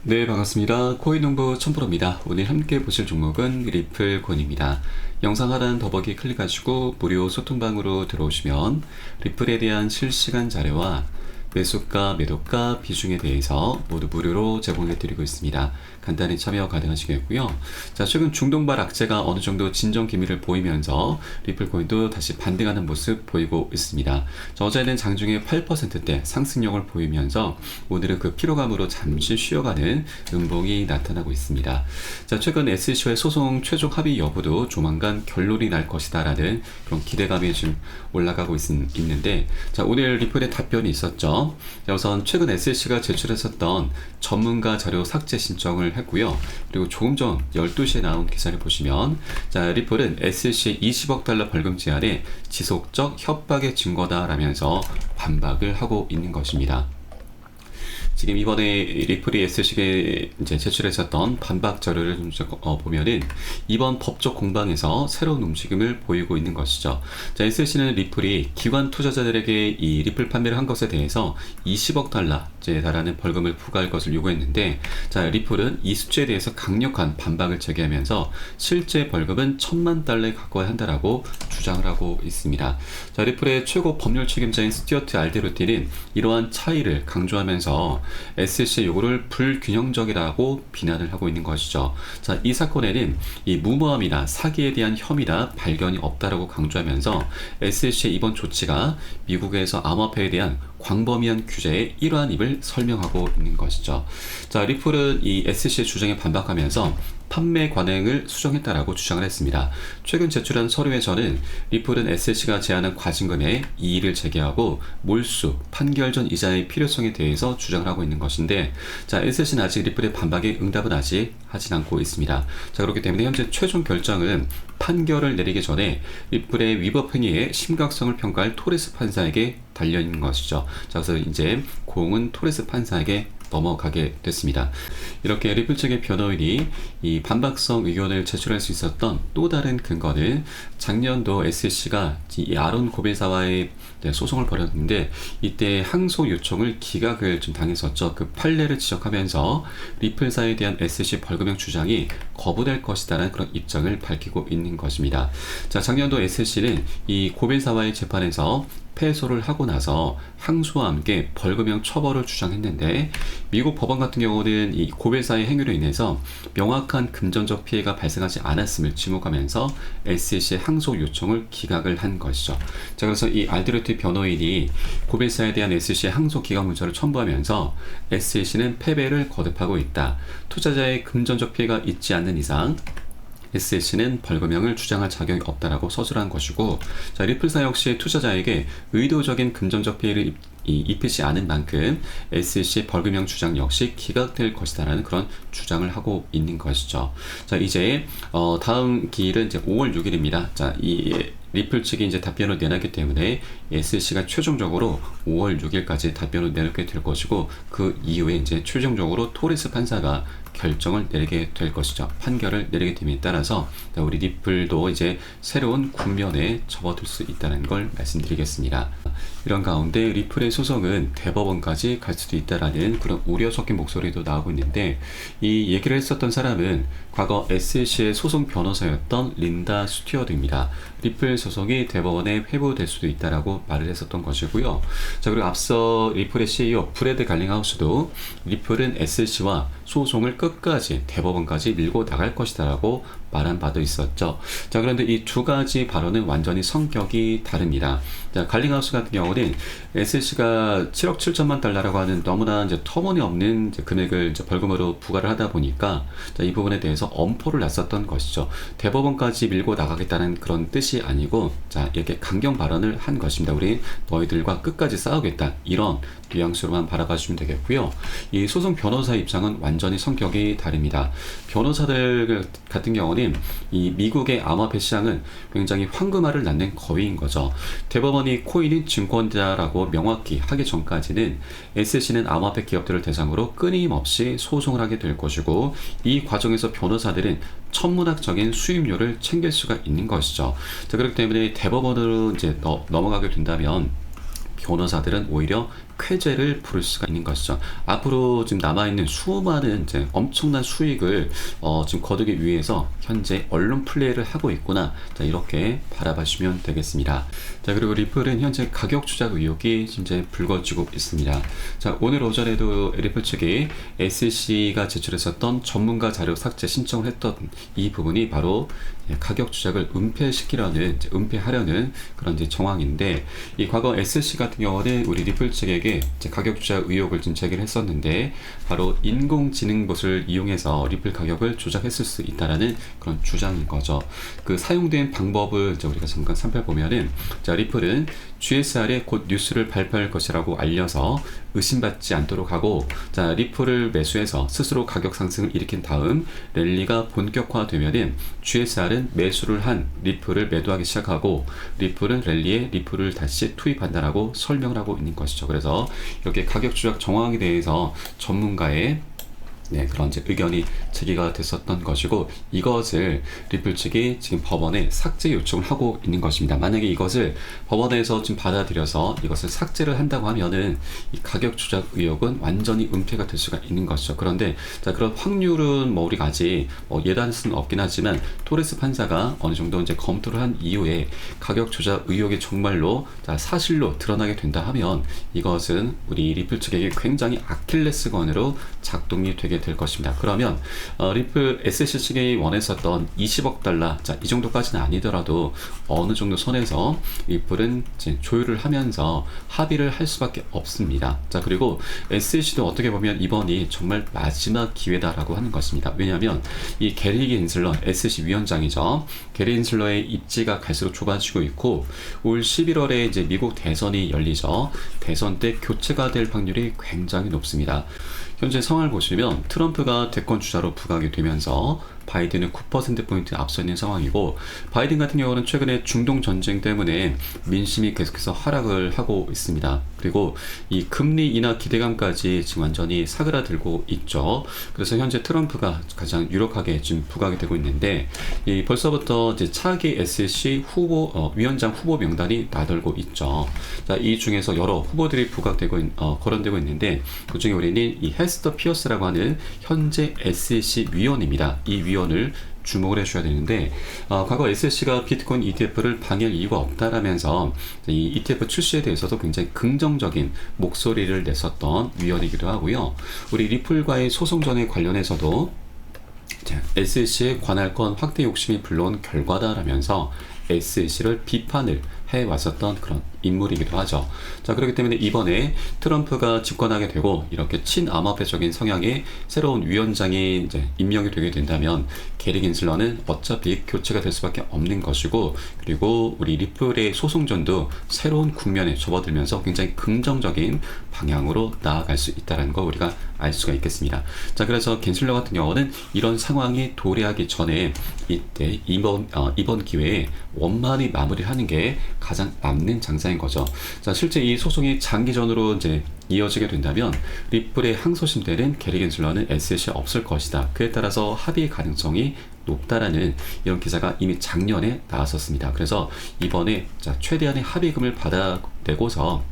네, 반갑습니다. 코인농부 첨프로입니다. 오늘 함께 보실 종목은 리플코인입니다. 영상 하단 더보기 클릭하시고 무료 소통방으로 들어오시면 리플에 대한 실시간 자료와 매수가, 매도가, 비중에 대해서 모두 무료로 제공해 드리고 있습니다. 간단히 참여 가능하시겠고요. 자, 최근 중동발 악재가 어느 정도 진정 기미를 보이면서 리플코인도 다시 반등하는 모습 보이고 있습니다. 자, 어제는 장중에 8%대 상승력을 보이면서 오늘은 그 피로감으로 잠시 쉬어가는 음봉이 나타나고 있습니다. 자, 최근 SC와의 소송 최종 합의 여부도 조만간 결론이 날 것이다라는 그런 기대감이 좀 올라가고 있는데, 자, 오늘 리플의 답변이 있었죠. 자, 우선 최근 SC가 제출했었던 전문가 자료 삭제 신청을 했고요. 그리고 조금 전 12시에 나온 기사를 보시면, 자, 리플은 SC 20억 달러 벌금 제한에 지속적 협박의 증거다라면서 반박을 하고 있는 것입니다. 지금 이번에 리플이 SC에 이제 제출했었던 반박 자료를 좀 보면은 이번 법적 공방에서 새로운 움직임을 보이고 있는 것이죠. 자, SC는 리플이 기관 투자자들에게 이 리플 판매를 한 것에 대해서 20억 달러에 달하는 벌금을 부과할 것을 요구했는데, 자, 리플은 이 수치에 대해서 강력한 반박을 제기하면서 실제 벌금은 1,000만 달러에 가까이 한다라고 주장을 하고 있습니다. 자, 리플의 최고 법률 책임자인 스튜어트 알데로티는 이러한 차이를 강조하면서 SC의 요구를 불균형적이라고 비난을 하고 있는 것이죠. 자, 이 사건에는 이 무모함이나 사기에 대한 혐의나 발견이 없다라고 강조하면서 SC의 이번 조치가 미국에서 암호화폐에 대한 광범위한 규제의 일환임을 설명하고 있는 것이죠. 자, 리플은 이 SC의 주장에 반박하면서 판매 관행을 수정했다라고 주장을 했습니다. 최근 제출한 서류에서는 리플은 SC가 제안한 과징금의 이의를 제기하고 몰수, 판결 전 이자의 필요성에 대해서 주장을 하고 있는 것인데, 자, SC는 아직 리플의 반박에 응답은 아직 하진 않고 있습니다. 자, 그렇기 때문에 현재 최종 결정은 판결을 내리기 전에 리플의 위법 행위의 심각성을 평가할 토레스 판사에게 달려있는 것이죠. 자, 그래서 이제 공은 토레스 판사에게 넘어가게 됐습니다. 이렇게 리플 측의 변호인이 이 반박성 의견을 제출할 수 있었던 또 다른 근거는 작년도 SC가 이 아론 고베사와의 소송을 벌였는데, 이때 항소 요청을 기각을 좀 당했었죠. 그 판례를 지적하면서 리플사에 대한 SC 벌금형 주장이 거부될 것이다라는 그런 입장을 밝히고 있는 것입니다. 자, 작년도 SC는 이 고베사와의 재판에서 패소를 하고 나서 항소와 함께 벌금형 처벌을 주장했는데, 미국 법원 같은 경우는 이 고베사의 행위로 인해서 명확한 금전적 피해가 발생하지 않았음을 지목하면서 SC의 항소 요청을 기각을 한 것이죠. 자, 그래서 이 알데로티 변호인이 고베사에 대한 SC의 항소 기각 문서를 첨부하면서 SC는 패배를 거듭하고 있다. 투자자의 금전적 피해가 있지 않는 이상 SC는 벌금형을 주장할 자격이 없다라고 서술한 것이고, 자, 리플사 역시 투자자에게 의도적인 금전적 피해를 입히지 않은 만큼 SC 벌금형 주장 역시 기각될 것이다라는 그런 주장을 하고 있는 것이죠. 자, 이제 다음 기일은 이제 5월 6일입니다. 자, 이 리플 측이 이제 답변을 내놨기 때문에 SC가 최종적으로 5월 6일까지 답변을 내놓게 될 것이고, 그 이후에 이제 최종적으로 토레스 판사가 결정을 내리게 될 것이죠. 판결을 내리게 됨에 따라서 우리 리플도 이제 새로운 국면에 접어들 수 있다는 걸 말씀드리겠습니다. 이런 가운데 리플의 소송은 대법원까지 갈 수도 있다라는 그런 우려 섞인 목소리도 나오고 있는데, 이 얘기를 했었던 사람은 과거 SC의 소송 변호사였던 린다 스튜어드입니다. 리플 소송이 대법원에 회부될 수도 있다라고 말을 했었던 것이고요. 자, 그리고 앞서 리플의 CEO 브래드 갈링하우스도 리플은 SC와 소송을 끝까지 대법원까지 밀고 나갈 것이다라고 말한 바도 있었죠. 자, 그런데 이 두 가지 발언은 완전히 성격이 다릅니다. 자, 갈링하우스 같은 경우는 SC가 7억 7천만 달러라고 하는 너무나 이제 터무니없는 이제 금액을 이제 벌금으로 부과를 하다 보니까, 자, 이 부분에 대해서 엄포를 놨었던 것이죠. 대법원까지 밀고 나가겠다는 그런 뜻이 아니고, 자, 이렇게 강경 발언을 한 것입니다. 우리 너희들과 끝까지 싸우겠다, 이런 뉘앙스로만 바라봐 주시면 되겠고요. 이 소송 변호사 입장은 완전히 성격이 다릅니다. 변호사들 같은 경우는 이 미국의 암호화폐 시장은 굉장히 황금알을 낳는 거위인 거죠. 대법원이 코인은 증권자라고 명확히 하기 전까지는 SC는 암호화폐 기업들을 대상으로 끊임없이 소송을 하게 될 것이고, 이 과정에서 변호사들은 천문학적인 수임료를 챙길 수가 있는 것이죠. 자, 그렇기 때문에 대법원으로 이제 넘어가게 된다면 변호사들은 오히려 쾌재를 부를 수가 있는 것이죠. 앞으로 지금 남아있는 수많은 이제 엄청난 수익을 지금 거두기 위해서 현재 언론 플레이를 하고 있구나. 자, 이렇게 바라봐주시면 되겠습니다. 자, 그리고 리플은 현재 가격 추적 의혹이 이제 불거지고 있습니다. 자, 오늘 오전에도 리플 측이 SEC가 제출했었던 전문가 자료 삭제 신청을 했던 이 부분이 바로 가격 추적을 은폐하려는 그런 이제 정황인데, 이 과거 SEC 같은 경우는 우리 리플 측에게 이제 가격 추적 의혹을 좀 제기를 했었는데, 바로 인공지능 봇을 이용해서 리플 가격을 조작했을 수 있다라는 그런 주장인 거죠. 그 사용된 방법을 이제 우리가 잠깐 살펴보면은, 자, 리플은 GSR에 곧 뉴스를 발표할 것이라고 알려서 의심받지 않도록 하고, 자, 리플을 매수해서 스스로 가격 상승을 일으킨 다음 랠리가 본격화되면은 GSR은 매수를 한 리플을 매도하기 시작하고, 리플은 랠리에 리플을 다시 투입한다라고 설명을 하고 있는 것이죠. 그래서 이렇게 가격 조작 정황에 대해서 전문가의 그런 이제 의견이 제기가 됐었던 것이고, 이것을 리플 측이 지금 법원에 삭제 요청을 하고 있는 것입니다. 만약에 이것을 법원에서 지금 받아들여서 이것을 삭제를 한다고 하면은 이 가격 조작 의혹은 완전히 은폐가 될 수가 있는 것이죠. 그런데 자, 그런 확률은 우리가 아직 예단할 수는 없긴 하지만, 토레스 판사가 어느 정도 이제 검토를 한 이후에 가격 조작 의혹이 정말로 사실로 드러나게 된다 하면, 이것은 우리 리플 측에게 굉장히 아킬레스건으로 작동이 되게 될 것입니다. 그러면 리플 SEC 측이 원했었던 20억 달러, 자, 이 정도까지는 아니더라도 어느 정도 선에서 리플은 이제 조율을 하면서 합의를 할 수밖에 없습니다. 자, 그리고 SEC도 어떻게 보면 이번이 정말 마지막 기회다라고 하는 것입니다. 왜냐하면 이 게리 겐슬러, SEC 위원장이죠. 게리 겐슬러의 입지가 갈수록 좁아지고 있고, 올 11월에 이제 미국 대선이 열리죠. 대선 때 교체가 될 확률이 굉장히 높습니다. 현재 상황을 보시면 트럼프가 대권 주자로 부각이 되면서 바이든은 9%포인트 앞서 있는 상황이고, 바이든 같은 경우는 최근에 중동 전쟁 때문에 민심이 계속해서 하락을 하고 있습니다. 그리고 이 금리 인하 기대감까지 지금 완전히 사그라들고 있죠. 그래서 현재 트럼프가 가장 유력하게 지금 부각이 되고 있는데, 이 벌써부터 이제 차기 SEC 위원장 후보 명단이 나돌고 있죠. 자, 이 중에서 여러 후보들이 거론되고 있는데, 그 중에 우리는 이 헤스터 피어스라고 하는 현재 SEC 위원입니다. 이 위원을 주목을 해줘야 되는데, 과거 SEC가 비트코인 ETF를 방해할 이유가 없다라면서 이 ETF 출시에 대해서도 굉장히 긍정적인 목소리를 냈었던 위원이기도 하고요. 우리 리플과의 소송전에 관련해서도 SEC의 관할권 확대 욕심이 불러온 결과다라면서 SEC를 비판을 해왔었던 그런 인물이기도 하죠. 자, 그렇기 때문에 이번에 트럼프가 집권하게 되고 이렇게 친암호화폐적인 성향의 새로운 위원장이 이제 임명이 되게 된다면, 게리 겐슬러는 어차피 교체가 될 수밖에 없는 것이고, 그리고 우리 리플의 소송전도 새로운 국면에 접어들면서 굉장히 긍정적인 방향으로 나아갈 수 있다는 거 우리가 알 수가 있겠습니다. 자, 그래서 겐슬러 같은 경우는 이런 상황이 도래하기 전에 이때 이번 기회에 원만히 마무리하는 게 가장 맞는 장사인 거죠. 자, 실제 이 소송이 장기전으로 이제 이어지게 된다면 리플의 항소심되는 게리 겐슬러는 SEC에 없을 것이다. 그에 따라서 합의 가능성이 높다라는 이런 기사가 이미 작년에 나왔었습니다. 그래서 이번에 최대한의 합의금을 받아내고서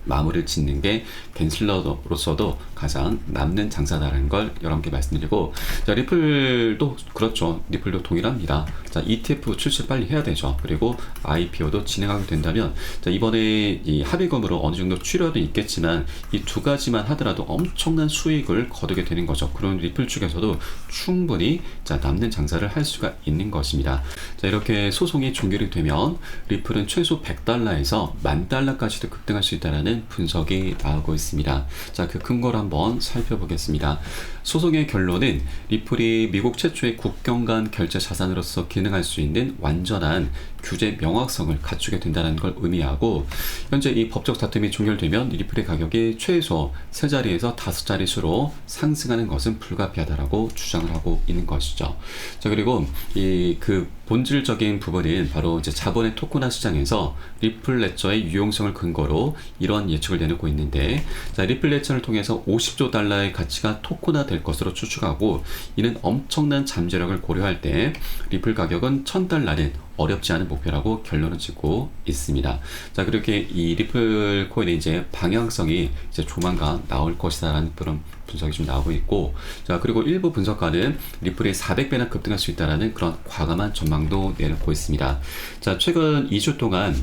마무리를 짓는 게 겐슬러로서도 가장 남는 장사다라는 걸 여러분께 말씀드리고, 자, 리플도 그렇죠. 리플도 동일합니다. 자, ETF 출시 빨리 해야 되죠. 그리고 IPO도 진행하게 된다면, 자, 이번에 이 합의금으로 어느 정도 출혈은 있겠지만 이 두 가지만 하더라도 엄청난 수익을 거두게 되는 거죠. 그런 리플 측에서도 충분히 남는 장사를 할 수가 있는 것입니다. 자, 이렇게 소송이 종결이 되면 리플은 최소 100달러에서 10,000달러까지도 급등할 수 있다는 분석이 나오고 있습니다. 자, 그 근거를 한번 살펴보겠습니다. 소송의 결론은 리플이 미국 최초의 국경 간 결제 자산으로서 기능할 수 있는 완전한 규제 명확성을 갖추게 된다는 걸 의미하고, 현재 이 법적 다툼이 종결되면 리플의 가격이 최소 3자리에서 5자릿수로 상승하는 것은 불가피하다라고 주장을 하고 있는 것이죠. 자, 그리고 그 본질적인 부분은 바로 이제 자본의 토큰화 시장에서 리플 레저의 유용성을 근거로 이러한 예측을 내놓고 있는데, 자, 리플 레저를 통해서 50조 달러의 가치가 토큰화 될 것으로 추측하고, 이는 엄청난 잠재력을 고려할 때 리플 가격은 $1,000는 어렵지 않은 목표라고 결론을 짓고 있습니다. 자, 그렇게 이 리플 코인의 이제 방향성이 이제 조만간 나올 것이다라는 그런 분석이 좀 나오고 있고, 자, 그리고 일부 분석가는 리플이 400배나 급등할 수 있다라는 그런 과감한 전망도 내놓고 있습니다. 자, 최근 2주 동안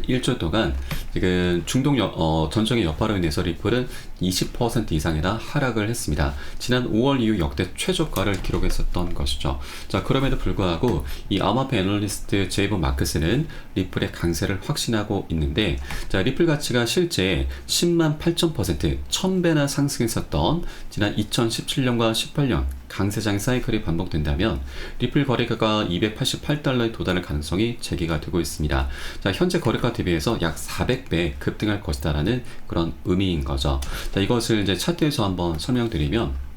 1주 동안 지금 전정의 여파로 인해서 리플은 20% 이상이나 하락을 했습니다. 지난 5월 이후 역대 최저가를 기록했었던 것이죠. 자, 그럼에도 불구하고 이 암호화폐 애널리스트 제이브 마크스는 리플의 강세를 확신하고 있는데, 자, 리플 가치가 실제 10만 8천%, 1000배나 상승했었던 지난 2017년과 18년 강세장의 사이클이 반복된다면 리플 거래가가 288달러에 도달할 가능성이 제기가 되고 있습니다. 자, 현재 거래가 대비해서 약 400배 급등할 것이다라는 그런 의미인 거죠. 자, 이것을 이제 차트에서 한번 설명드리면,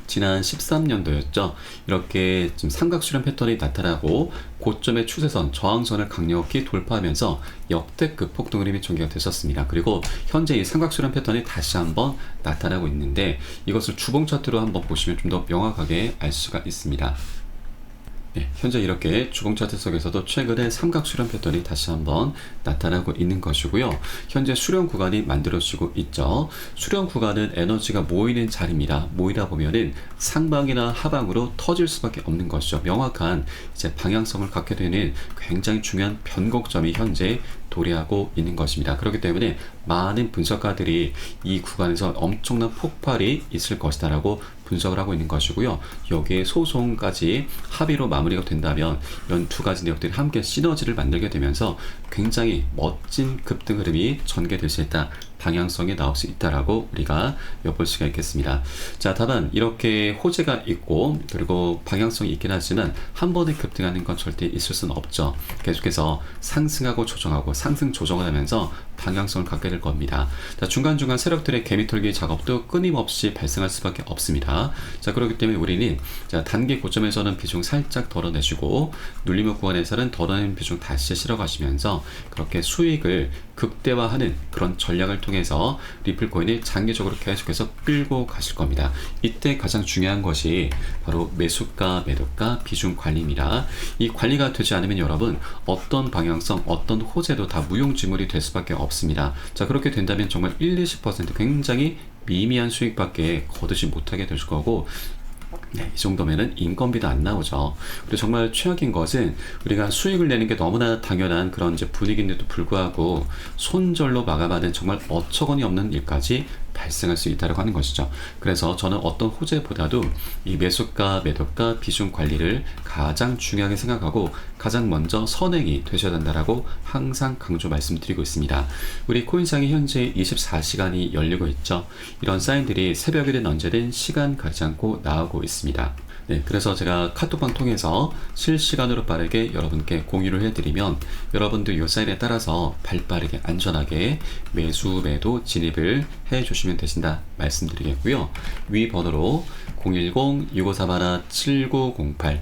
지난 13년도였죠. 이렇게 좀 삼각수렴 패턴이 나타나고 고점의 추세선, 저항선을 강력히 돌파하면서 역대급 폭등 흐름이 전개가 됐었습니다. 그리고 현재 이 삼각수렴 패턴이 다시 한번 나타나고 있는데, 이것을 주봉 차트로 한번 보시면 좀 더 명확하게 알 수가 있습니다. 네, 현재 이렇게 주봉 차트 속에서도 최근에 삼각 수렴 패턴이 다시 한번 나타나고 있는 것이고요. 현재 수렴 구간이 만들어지고 있죠. 수렴 구간은 에너지가 모이는 자리입니다. 모이다 보면은 상방이나 하방으로 터질 수밖에 없는 것이죠. 명확한 이제 방향성을 갖게 되는 굉장히 중요한 변곡점이 현재 도래하고 있는 것입니다. 그렇기 때문에 많은 분석가들이 이 구간에서 엄청난 폭발이 있을 것이다라고 분석을 하고 있는 것이고요. 여기에 소송까지 합의로 마무리가 된다면 이런 두 가지 내역들이 함께 시너지를 만들게 되면서 굉장히 멋진 급등 흐름이 전개될 수 있다, 방향성이 나올 수 있다라고 우리가 엿볼 수가 있겠습니다. 자, 다만 이렇게 호재가 있고 그리고 방향성이 있긴 하지만 한 번에 급등하는 건 절대 있을 수는 없죠. 계속해서 상승하고 조정하고 상승 조정을 하면서 방향성을 갖게 될 겁니다. 자, 중간중간 세력들의 개미털기 작업도 끊임없이 발생할 수밖에 없습니다. 자, 그렇기 때문에 우리는 자, 단기 고점에서는 비중 살짝 덜어내시고 눌림목 구간에서는 덜어낸 비중 다시 실어가시면서 그렇게 수익을 극대화하는 그런 전략을 통해서 리플 코인을 장기적으로 계속해서 끌고 가실 겁니다. 이때 가장 중요한 것이 바로 매수가, 매도가, 비중 관리입니다. 이 관리가 되지 않으면 여러분 어떤 방향성, 어떤 호재도 다 무용지물이 될 수밖에 없습니다. 자, 그렇게 된다면 정말 1-20% 굉장히 미미한 수익밖에 거두지 못하게 될 거고, 네, 이 정도면은 인건비도 안 나오죠. 그리고 정말 최악인 것은 우리가 수익을 내는 게 너무나 당연한 그런 이제 분위기인데도 불구하고 손절로 마감하는 정말 어처구니 없는 일까지 발생할 수 있다고 하는 것이죠. 그래서 저는 어떤 호재보다도 이 매수가, 매도가, 비중 관리를 가장 중요하게 생각하고 가장 먼저 선행이 되셔야 된다라고 항상 강조 말씀드리고 있습니다. 우리 코인상이 현재 24시간이 열리고 있죠. 이런 사인들이 새벽이든 언제든 시간 가리지 않고 나오고 있습니다. 네, 그래서 제가 카톡방 통해서 실시간으로 빠르게 여러분께 공유를 해드리면 여러분도 이 사인에 따라서 발빠르게 안전하게 매수, 매도 진입을 해주시면 되신다 말씀드리겠고요. 위 번호로 010-6531-7908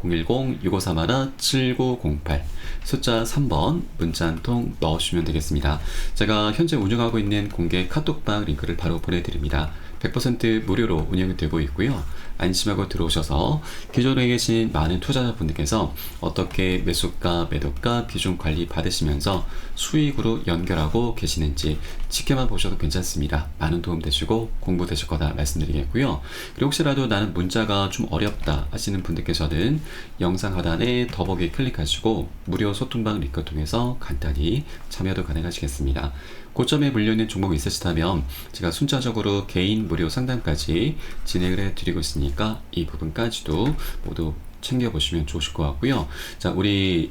010-6531-7908 숫자 3번 문자 한 통 넣어주시면 되겠습니다. 제가 현재 운영하고 있는 공개 카톡방 링크를 바로 보내드립니다. 100% 무료로 운영이 되고 있고요. 안심하고 들어오셔서 기존에 계신 많은 투자자분들께서 어떻게 매수가, 매도가, 비중 관리 받으시면서 수익으로 연결하고 계시는지 지켜만 보셔도 괜찮습니다. 많은 도움 되시고 공부 되실 거다 말씀드리겠고요. 그리고 혹시라도 나는 문자가 좀 어렵다 하시는 분들께서는 영상 하단에 더보기 클릭하시고 무료 소통방 링크 통해서 간단히 참여도 가능하시겠습니다. 고점에 물려있는 종목이 있으시다면 제가 순차적으로 개인 무료 상담까지 진행을 해드리고 있으니까 이 부분까지도 모두 챙겨보시면 좋으실 것 같고요. 자, 우리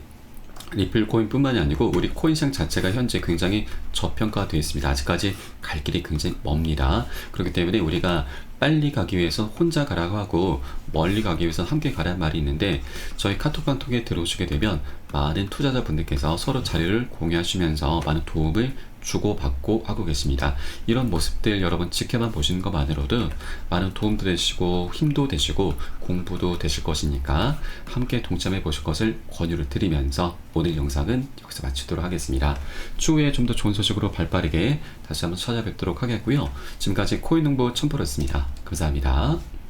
리플 코인 뿐만이 아니고 우리 코인시장 자체가 현재 굉장히 저평가되어 있습니다. 아직까지 갈 길이 굉장히 멉니다. 그렇기 때문에 우리가 빨리 가기 위해서 혼자 가라고 하고 멀리 가기 위해서 함께 가라는 말이 있는데, 저희 카톡방 통해 들어오시게 되면 많은 투자자분들께서 서로 자료를 공유하시면서 많은 도움을 주고받고 하고 계십니다. 이런 모습들 여러분 지켜만 보시는 것만으로도 많은 도움도 되시고 힘도 되시고 공부도 되실 것이니까 함께 동참해 보실 것을 권유를 드리면서 오늘 영상은 여기서 마치도록 하겠습니다. 추후에 좀 더 좋은 소식으로 발빠르게 다시 한번 찾아뵙도록 하겠고요. 지금까지 코인농부 첨프로였습니다. 감사합니다.